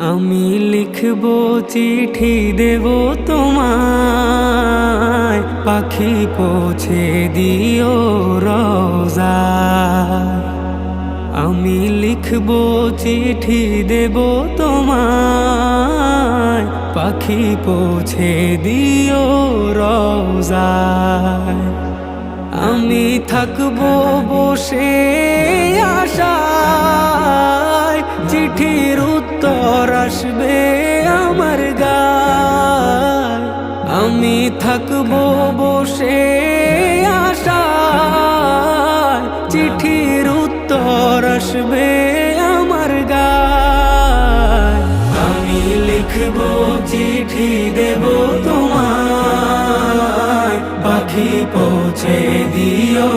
আমি লিখব চিঠি দেব তোমায়, পাখি পৌঁছে দিও রওজায়। আমি লিখব চিঠি দেব তোমায়, পাখি পৌঁছে দিও রওজায়। আমি থাকবো বসে আশায়, চিঠির উত্তর আসবে আমার গায়। আমি থাকবো বসে আশায়, চিঠির উত্তর আসবে আমার গায়। আমি লিখবো চিঠি দেব তোমায়, পাখি পৌঁছে দিও